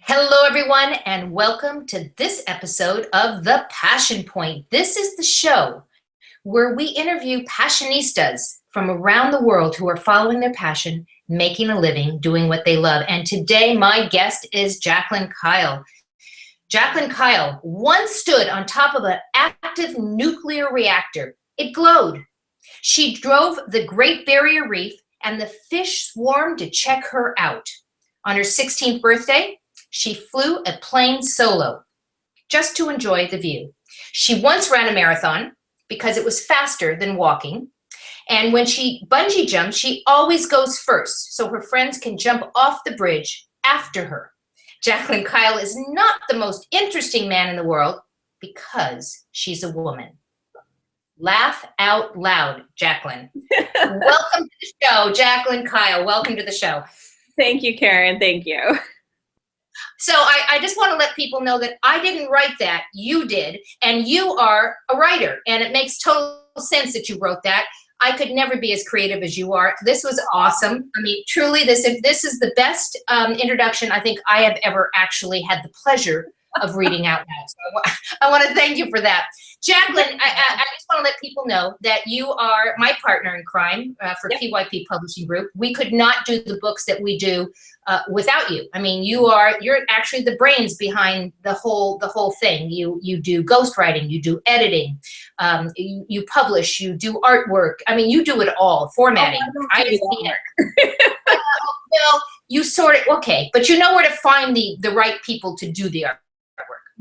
Hello, everyone, and welcome to this episode of The Passion Point. This is the show where we interview passionistas from around the world who are following their passion, making a living, doing what they love. And today, my guest is Jaqueline Kyle. Jaqueline Kyle once stood on top of an active nuclear reactor. It glowed. She drove the Great Barrier Reef, and the fish swarmed to check her out. On her 16th birthday, she flew a plane solo just to enjoy the view. She once ran a marathon because it was faster than walking. And when she bungee jumps, she always goes first so her friends can jump off the bridge after her. Jaqueline Kyle is not the most interesting man in the world because she's a woman. Laugh out loud, Jaqueline. Welcome to the show, Jaqueline Kyle. Welcome to the show. Thank you, Caren. Thank you. So I just want to let people know that I didn't write that. You did. And you are a writer. And it makes total sense that you wrote that. I could never be as creative as you are. This was awesome. I mean, truly, this is the best introduction I think I have ever actually had the pleasure of reading out loud. So I want to thank you for that. Jaqueline, I just want to let people know that you are my partner in crime for PYP Publishing Group. We could not do the books that we do without you. I mean, you're actually the brains behind the whole thing. You do ghostwriting, you do editing, you publish, you do artwork. I mean, you do it all. Formatting. I see it. Well, you sort of okay, but you know where to find the right people to do the artwork.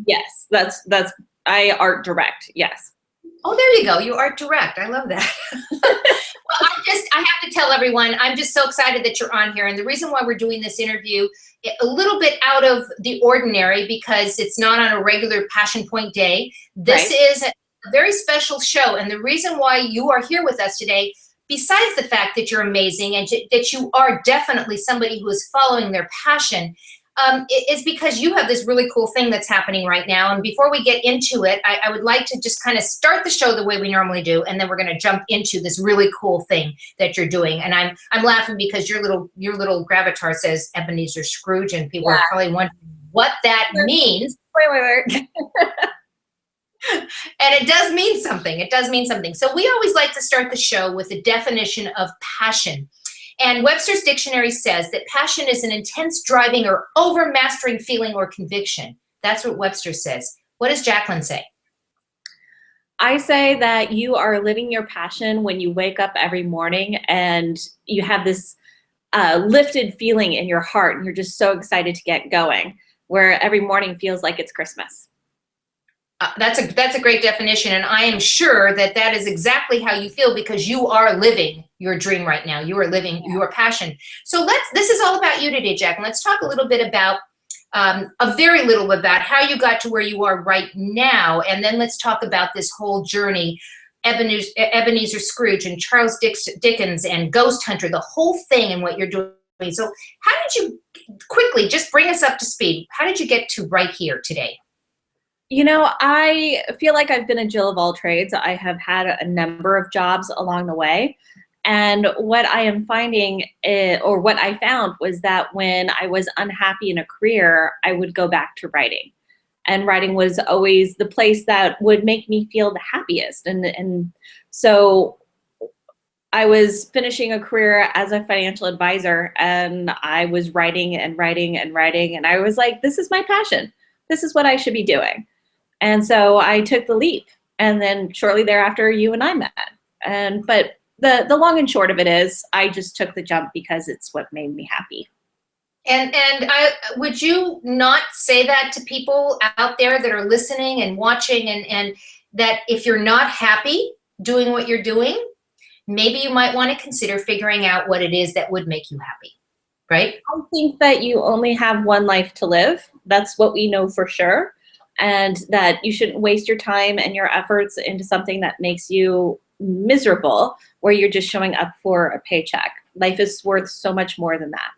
Yes, that's I art direct. Yes. Oh, there you go. You art direct. I love that. Well, I have to tell everyone, I'm just so excited that you're on here. And the reason why we're doing this interview a little bit out of the ordinary, because it's not on a regular Passion Point day. This is a very special show. And the reason why you are here with us today, besides the fact that you're amazing and that you are definitely somebody who is following their passion, is because you have this really cool thing that's happening right now. And before we get into it, I would like to just kind of start the show the way we normally do, and then we're going to jump into this really cool thing that you're doing. And I'm laughing because your little gravatar says Ebenezer Scrooge, and people are probably wondering what that means. Wait. And it does mean something. It does mean something. So we always like to start the show with a definition of passion. And Webster's dictionary says that passion is an intense driving or overmastering feeling or conviction. That's what Webster says. What does Jaqueline say? I say that you are living your passion when you wake up every morning and you have this lifted feeling in your heart and you're just so excited to get going, where every morning feels like it's Christmas. That's a great definition, and I am sure that is exactly how you feel because you are living your dream right now. You are living your passion. So this is all about you today, Jaqueline. Let's talk a little bit about, a very little about how you got to where you are right now, and then let's talk about this whole journey, Ebenezer Scrooge and Charles Dickens and Ghost Hunter, the whole thing and what you're doing. So how did you, quickly, just bring us up to speed, how did you get to right here today? You know, I feel like I've been a Jill of all trades. I have had a number of jobs along the way. And what I am finding, or what I found, was that when I was unhappy in a career, I would go back to writing. And writing was always the place that would make me feel the happiest. And so I was finishing a career as a financial advisor, and I was writing and writing and writing. And I was like, this is my passion. This is what I should be doing. And so I took the leap, and then shortly thereafter, you and I met. But the long and short of it is, I just took the jump because it's what made me happy. And would you not say that to people out there that are listening and watching, and that if you're not happy doing what you're doing, maybe you might want to consider figuring out what it is that would make you happy, right? I think that you only have one life to live. That's what we know for sure. And that you shouldn't waste your time and your efforts into something that makes you miserable, where you're just showing up for a paycheck. Life is worth so much more than that.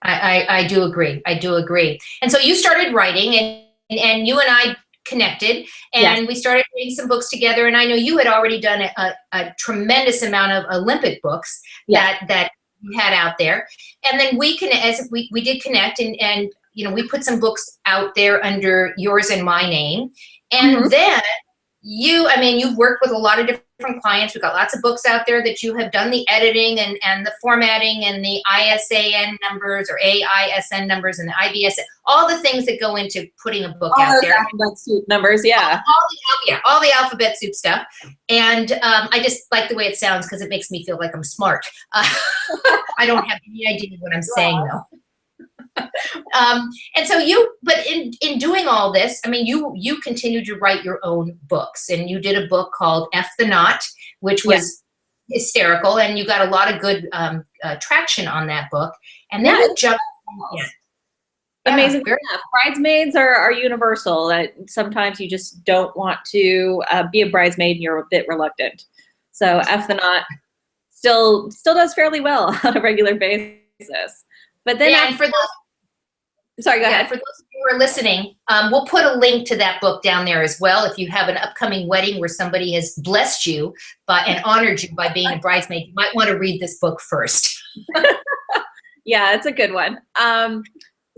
I do agree. I do agree. And so you started writing, and you and I connected, and we started reading some books together. And I know you had already done a tremendous amount of Olympic books that you had out there. And then we did connect, and we put some books out there under yours and my name. And then you've worked with a lot of different clients. We've got lots of books out there that you have done the editing and the formatting and the ISAN numbers or AISN numbers and the IBS, all the things that go into putting a book out there. Alphabet soup numbers, yeah. All the alphabet soup stuff. And I just like the way it sounds because it makes me feel like I'm smart. I don't have any idea what I'm saying though. And so but in doing all this, I mean, you continue to write your own books, and you did a book called F the Knot, which was hysterical, and you got a lot of good traction on that book. And then you jumped amazing. Bridesmaids are universal. That sometimes you just don't want to be a bridesmaid and you're a bit reluctant. So F the Knot still does fairly well on a regular basis. But then and for those sorry, go ahead. For those of you who are listening, we'll put a link to that book down there as well. If you have an upcoming wedding where somebody has blessed you and honored you by being a bridesmaid, you might want to read this book first. Yeah, it's a good one.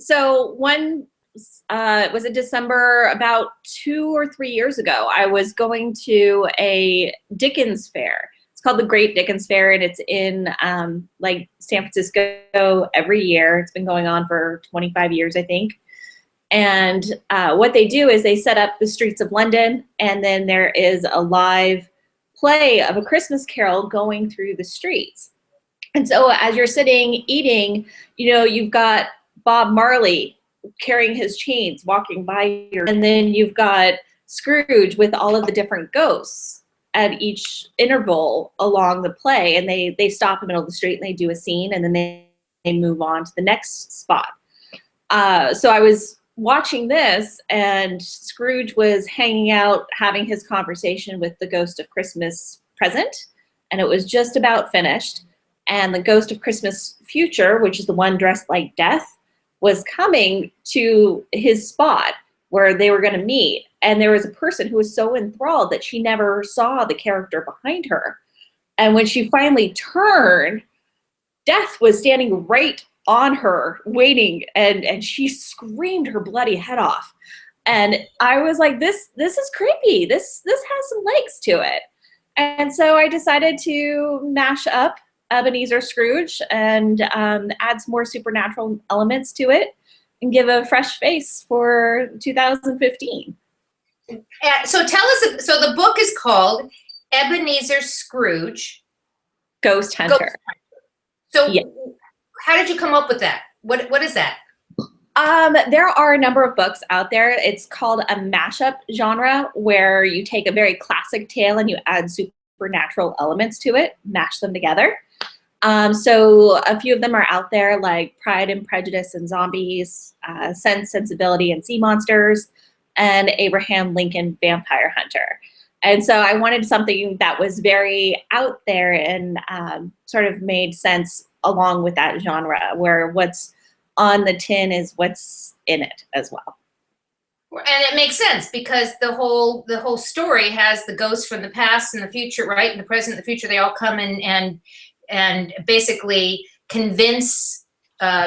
So was it December, about 2 or 3 years ago, I was going to a Dickens fair. It's called the Great Dickens Fair, and it's in San Francisco every year. It's been going on for 25 years, I think. And what they do is they set up the streets of London, and then there is a live play of A Christmas Carol going through the streets. And so as you're sitting eating, you've got Bob Marley carrying his chains, walking by and then you've got Scrooge with all of the different ghosts at each interval along the play, and they stop in the middle of the street and they do a scene, and then they move on to the next spot. So I was watching this, and Scrooge was hanging out having his conversation with the ghost of Christmas present, and it was just about finished, and the ghost of Christmas future, which is the one dressed like Death, was coming to his spot where they were going to meet. And there was a person who was so enthralled that she never saw the character behind her. And when she finally turned, Death was standing right on her, waiting, and she screamed her bloody head off. And I was like, this is creepy. This has some legs to it. And so I decided to mash up Ebenezer Scrooge and add some more supernatural elements to it and give a fresh face for 2015. So tell us, so the book is called Ebenezer Scrooge, Ghost Hunter. So how did you come up with that? What is that? There are a number of books out there. It's called a mashup genre, where you take a very classic tale and you add supernatural elements to it, mash them together. So a few of them are out there, like Pride and Prejudice and Zombies, Sense, Sensibility and Sea Monsters, and Abraham Lincoln Vampire Hunter. And so I wanted something that was very out there and sort of made sense along with that genre, where what's on the tin is what's in it as well. And it makes sense because the whole story has the ghosts from the past and the future, right? And the present and the future, they all come in and basically convince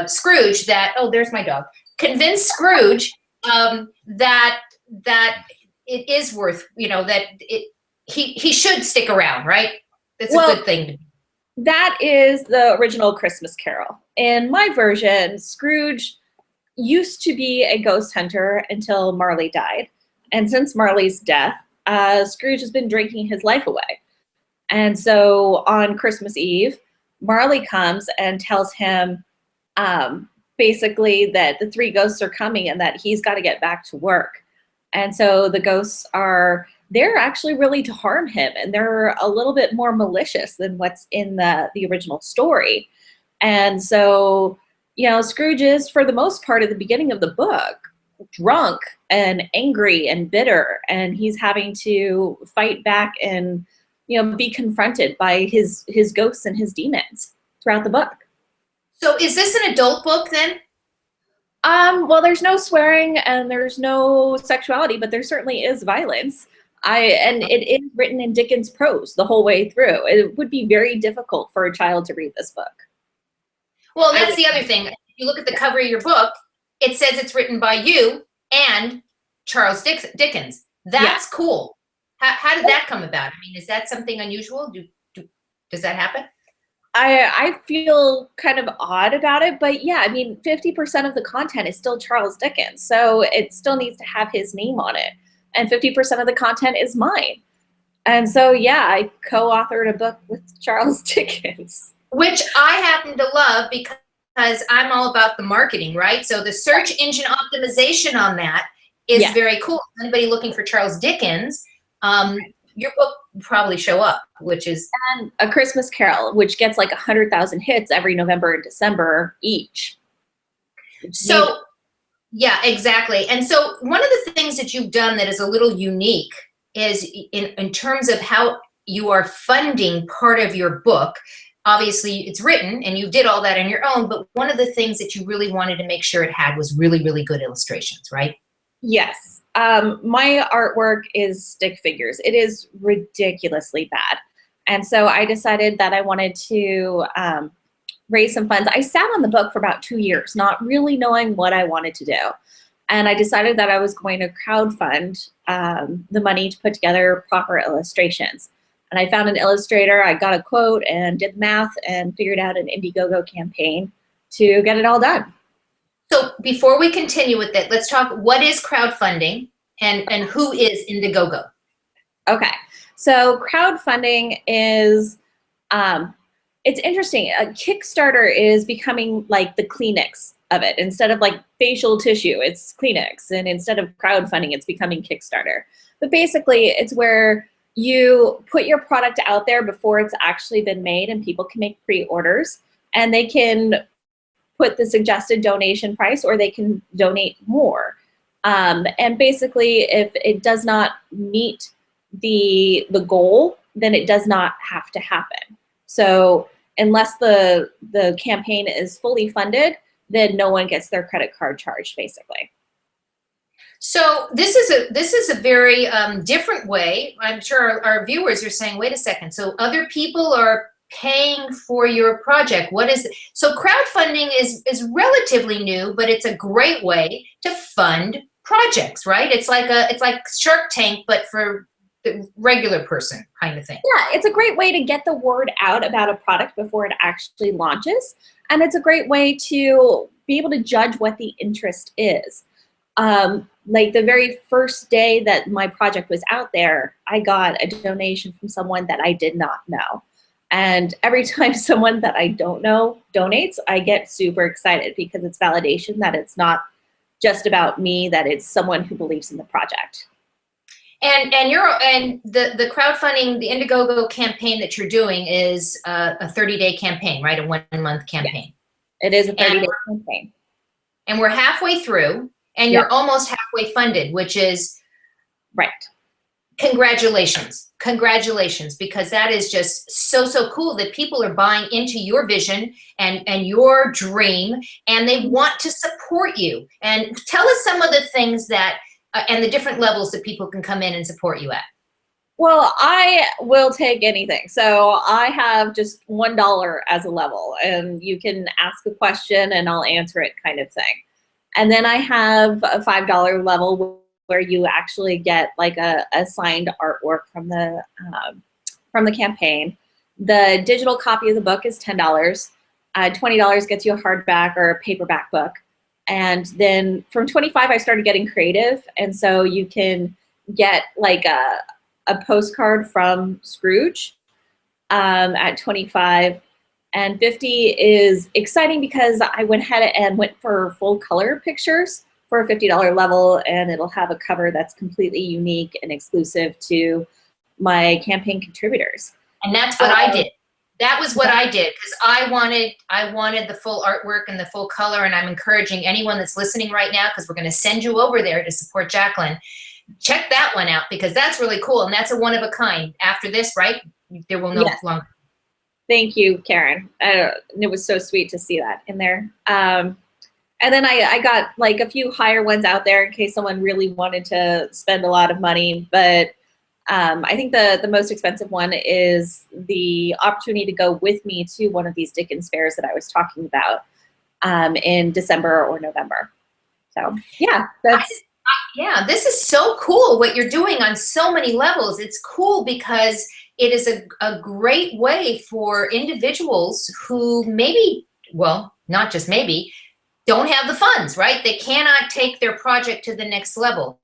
Scrooge that, oh, there's my dog. Convince Scrooge that it is worth, that he should stick around, right? It's a good thing. That is the original Christmas Carol. In my version, Scrooge used to be a ghost hunter until Marley died. And since Marley's death, Scrooge has been drinking his life away. And so on Christmas Eve, Marley comes and tells him basically that the three ghosts are coming and that he's got to get back to work. And so the ghosts they're actually really to harm him, and they're a little bit more malicious than what's in the original story. And so, Scrooge is, for the most part, at the beginning of the book, drunk and angry and bitter, and he's having to fight back and be confronted by his ghosts and his demons throughout the book. So is this an adult book then? Well, there's no swearing and there's no sexuality, but there certainly is violence. And it is written in Dickens prose the whole way through. It would be very difficult for a child to read this book. Well, that's the other thing. If you look at the cover of your book, it says it's written by you and Charles Dickens. That's cool. How did that come about? I mean, is that something unusual? Does that happen? I feel kind of odd about it, but yeah, I mean, 50% of the content is still Charles Dickens, so it still needs to have his name on it. And 50% of the content is mine. And so, yeah, I co-authored a book with Charles Dickens. Which I happen to love because I'm all about the marketing, right? So the search engine optimization on that is very cool. Anybody looking for Charles Dickens, your book will probably show up, which is... And A Christmas Carol, which gets like 100,000 hits every November and December each. So, yeah, exactly. And so one of the things that you've done that is a little unique is in terms of how you are funding part of your book. Obviously, it's written, and you did all that on your own, but one of the things that you really wanted to make sure it had was really, really good illustrations, right? Yes. My artwork is stick figures. It is ridiculously bad. And so I decided that I wanted to raise some funds. I sat on the book for about 2 years, not really knowing what I wanted to do. And I decided that I was going to crowdfund the money to put together proper illustrations. And I found an illustrator, I got a quote and did the math and figured out an Indiegogo campaign to get it all done. So before we continue with it, let's talk, what is crowdfunding and who is Indiegogo? Okay, so crowdfunding is, it's interesting. A Kickstarter is becoming like the Kleenex of it. Instead of like facial tissue, it's Kleenex. And instead of crowdfunding, it's becoming Kickstarter. But basically, it's where you put your product out there before it's actually been made, and people can make pre-orders, and they can put the suggested donation price, or they can donate more. And basically, if it does not meet the goal, then it does not have to happen. So unless the campaign is fully funded, then no one gets their credit card charged, basically. So this is a very different way. I'm sure our viewers are saying, wait a second, so other people are paying for your project. What is it? So crowdfunding is relatively new, but it's a great way to fund projects, right? It's like Shark Tank, but for the regular person kind of thing. Yeah, it's a great way to get the word out about a product before it actually launches. And it's a great way to be able to judge what the interest is. Like the very first day that my project was out there, I got a donation from someone that I did not know. And every time someone that I don't know donates, I get super excited because it's validation that it's not just about me, that it's someone who believes in the project. And the crowdfunding, the Indiegogo campaign that you're doing is a 30-day campaign, right? A 1-month campaign. Yes. It is a 30-day campaign. And we're halfway through, and you're almost halfway funded, which is right. Congratulations. Congratulations, because that is just so cool that people are buying into your vision and your dream, and they want to support you. And tell us some of the things that and the different levels that people can come in and support you at. Well, I will take anything. So I have just $1 as a level, and you can ask a question and I'll answer it, kind of thing. And then I have a $5 level where you actually get like a signed artwork from the campaign. The digital copy of the book is $10. $20 gets you a hardback or a paperback book. And then from $25, I started getting creative. And so you can get like a postcard from Scrooge at $25. And $50 is exciting because I went ahead and went for full color pictures for a $50 level, and it'll have a cover that's completely unique and exclusive to my campaign contributors. And that's what I did. That was what I did, because I wanted the full artwork and the full color, and I'm encouraging anyone that's listening right now, because we're going to send you over there to support Jaqueline. Check that one out, because that's really cool, and that's a one of a kind. After this, right? There will no longer. Thank you, Caren. It was so sweet to see that in there. And then I got like a few higher ones out there in case someone really wanted to spend a lot of money, but I think the most expensive one is the opportunity to go with me to one of these Dickens fairs that I was talking about in December or November. So yeah, that's. Yeah, this is so cool what you're doing on so many levels. It's cool because it is a great way for individuals who maybe, well, not just maybe, don't have the funds, right? They cannot take their project to the next level.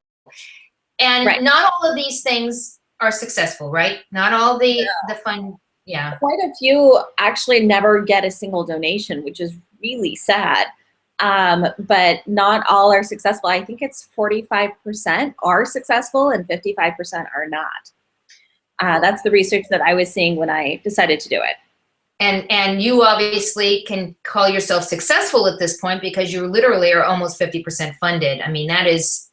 And Right. not all of these things are successful, right? Not all the fun, yeah. Quite a few actually never get a single donation, which is really sad. But not all are successful. I think it's 45% are successful and 55% are not. That's the research that I was seeing when I decided to do it. And you obviously can call yourself successful at this point because you literally are almost 50% funded. I mean, that is.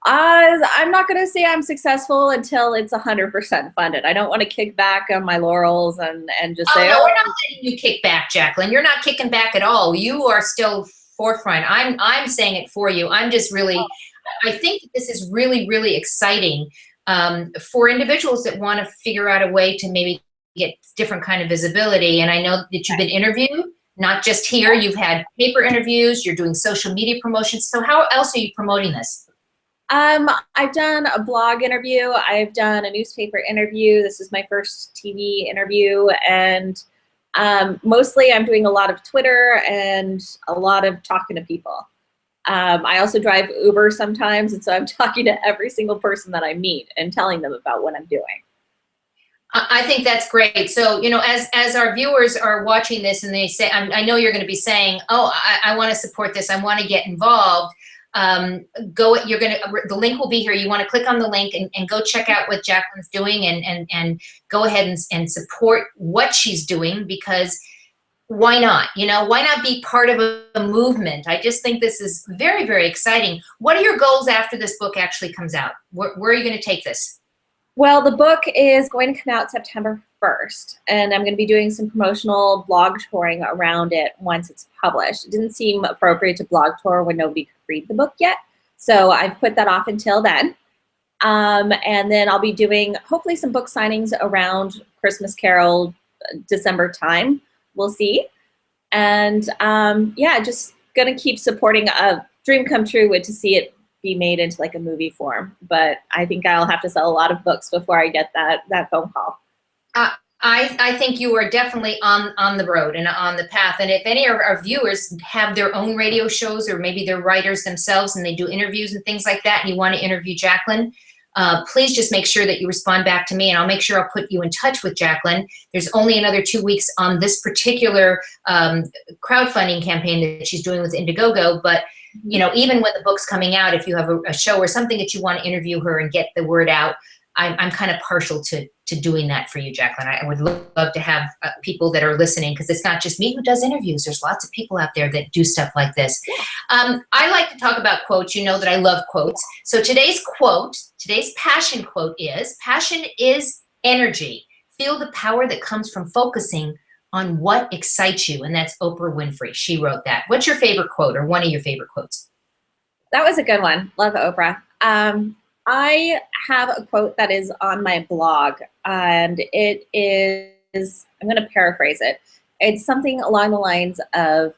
I'm not going to say I'm successful until it's 100% funded. I don't want to kick back on my laurels and just say, no, we're not letting you kick back, Jaqueline. You're not kicking back at all. You are still forefront. I'm saying it for you. I'm just really, I think this is really, really exciting for individuals that want to figure out a way to maybe get different kind of visibility. And I know that you've been interviewed, not just here. You've had paper interviews. You're doing social media promotions. So how else are you promoting this? I've done a blog interview. I've done a newspaper interview. This is my first TV interview. And mostly I'm doing a lot of Twitter and a lot of talking to people. I also drive Uber sometimes. And so I'm talking to every single person that I meet and telling them about what I'm doing. I think that's great. So, you know, as our viewers are watching this and they say, I know you're going to be saying, oh, I want to support this. I want to get involved. The link will be here. You want to click on the link and go check out what Jaqueline's doing and go ahead and support what she's doing, because why not? You know, why not be part of a movement? I just think this is very, very exciting. What are your goals after this book actually comes out? Where are you going to take this? Well, the book is going to come out September 1st, and I'm going to be doing some promotional blog touring around it once it's published. It didn't seem appropriate to blog tour when nobody could read the book yet, so I've put that off until then. And then I'll be doing hopefully some book signings around Christmas Carol, December time. We'll see. And yeah, just going to keep supporting. A dream come true would to see it be made into like a movie form, but I think I'll have to sell a lot of books before I get that phone call. I think you are definitely on the road and on the path. And if any of our viewers have their own radio shows, or maybe they're writers themselves and they do interviews and things like that, and you want to interview Jaqueline, please just make sure that you respond back to me, and I'll make sure I'll put you in touch with Jaqueline. There's only another 2 weeks on this particular crowdfunding campaign that she's doing with Indiegogo, but you know, even when the book's coming out, if you have a show or something that you want to interview her and get the word out, I'm kind of partial to doing that for you, Jaqueline. I would love to have people that are listening, because it's not just me who does interviews. There's lots of people out there that do stuff like this. I like to talk about quotes. You know that I love quotes. So today's passion quote is, "Passion is energy. Feel the power that comes from focusing on what excites you." And that's Oprah Winfrey. She wrote that. What's your favorite quote, or one of your favorite quotes? That was a good one. Love Oprah. I have a quote that is on my blog, and it is, I'm going to paraphrase it. It's something along the lines of,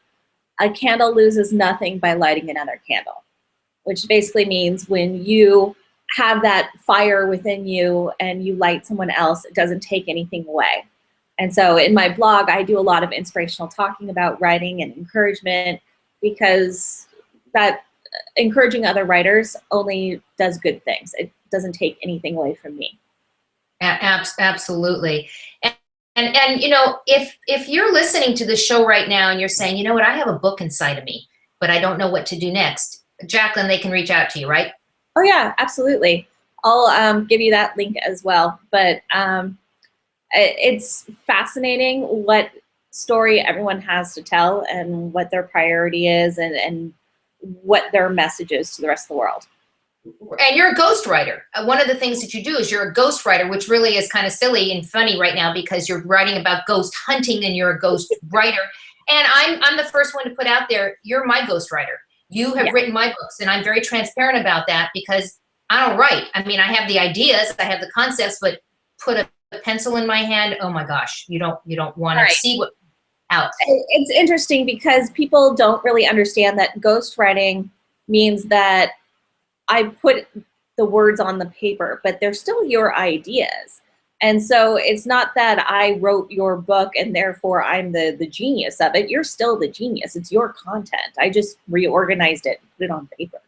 "A candle loses nothing by lighting another candle," which basically means when you have that fire within you and you light someone else, it doesn't take anything away. And so in my blog, I do a lot of inspirational talking about writing and encouragement, because that encouraging other writers only does good things. It doesn't take anything away from me. Absolutely. And you know, if you're listening to the show right now and you're saying, you know what, I have a book inside of me, but I don't know what to do next, Jaqueline, they can reach out to you, right? Oh yeah, absolutely. I'll give you that link as well. But it's fascinating what story everyone has to tell and what their priority is and what their message is to the rest of the world. And you're a ghostwriter. One of the things that you do is you're a ghostwriter, which really is kind of silly and funny right now because you're writing about ghost hunting and you're a ghost writer. And I'm the first one to put out there, you're my ghostwriter. You have written my books, and I'm very transparent about that because I don't write. I mean, I have the ideas, I have the concepts, but put a pencil in my hand, oh my gosh, you don't want to see what out. It's interesting because people don't really understand that ghostwriting means that I put the words on the paper, but they're still your ideas. And so it's not that I wrote your book and therefore I'm the genius of it. You're still the genius. It's your content. I just reorganized it, put it on paper.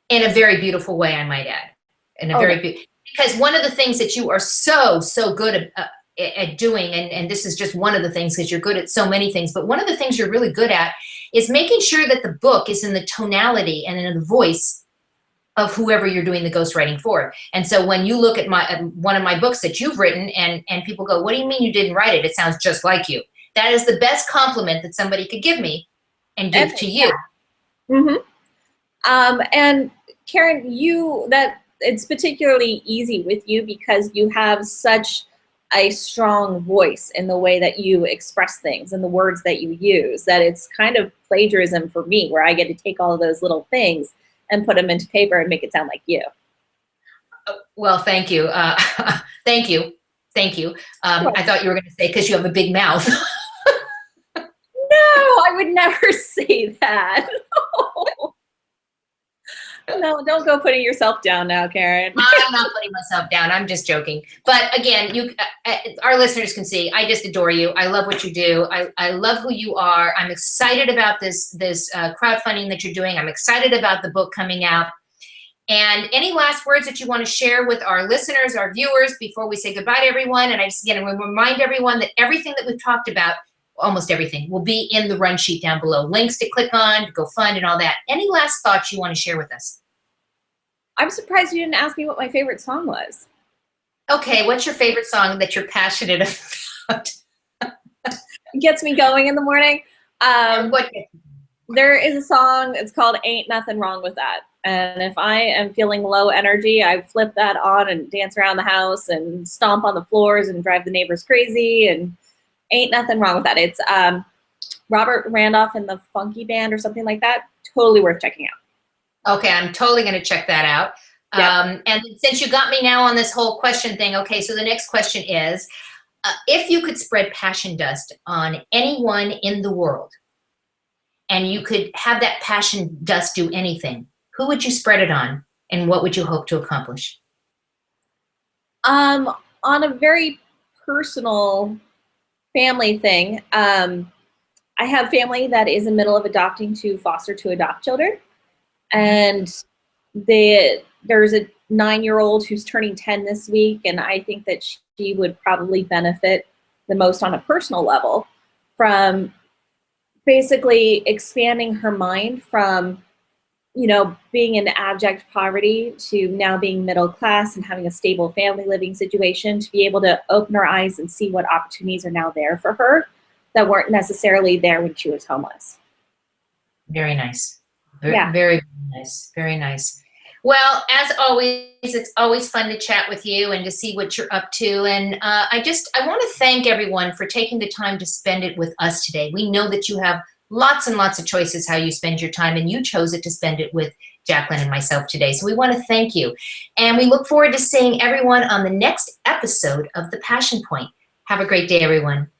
In a very beautiful way, I might add. In a because one of the things that you are so good at doing, and this is just one of the things, because you're good at so many things, but one of the things you're really good at is making sure that the book is in the tonality and in the voice of whoever you're doing the ghostwriting for. And so when you look at one of my books that you've written, and people go, what do you mean you didn't write it? It sounds just like you. That is the best compliment that somebody could give me and give to you. And Caren, that it's particularly easy with you because you have such a strong voice in the way that you express things and the words that you use, that it's kind of plagiarism for me, where I get to take all of those little things and put them into paper and make it sound like you. Well, thank you. Thank you. I thought you were going to say because you have a big mouth. No, I would never say that. No, don't go putting yourself down now, Caren. I'm not putting myself down. I'm just joking. But again, our listeners can see, I just adore you. I love what you do. I love who you are. I'm excited about this crowdfunding that you're doing. I'm excited about the book coming out. And any last words that you want to share with our listeners, our viewers, before we say goodbye to everyone? And I just again remind everyone that everything that we've talked about, almost everything, will be in the run sheet down below. Links to click on, to go fund, and all that. Any last thoughts you want to share with us? I'm surprised you didn't ask me what my favorite song was. Okay, what's your favorite song that you're passionate about? It gets me going in the morning. There is a song, it's called Ain't Nothing Wrong With That. And if I am feeling low energy, I flip that on and dance around the house and stomp on the floors and drive the neighbors crazy, and ain't nothing wrong with that. It's Robert Randolph and the Funky Band or something like that. Totally worth checking out. Okay, I'm totally going to check that out. Yep. And since you got me now on this whole question thing, okay, so the next question is, if you could spread passion dust on anyone in the world, and you could have that passion dust do anything, who would you spread it on, and what would you hope to accomplish? On a very personal family thing, I have family that is in the middle of adopting to foster to adopt children. And there's a 9-year-old who's turning 10 this week, and I think that she would probably benefit the most on a personal level from basically expanding her mind from, being in abject poverty to now being middle class and having a stable family living situation, to be able to open her eyes and see what opportunities are now there for her that weren't necessarily there when she was homeless. Very nice. Very nice. Very nice. Well, as always, it's always fun to chat with you and to see what you're up to. And I want to thank everyone for taking the time to spend it with us today. We know that you have lots and lots of choices how you spend your time, and you chose it to spend it with Jaqueline and myself today. So we want to thank you. And we look forward to seeing everyone on the next episode of The Passion Point. Have a great day, everyone.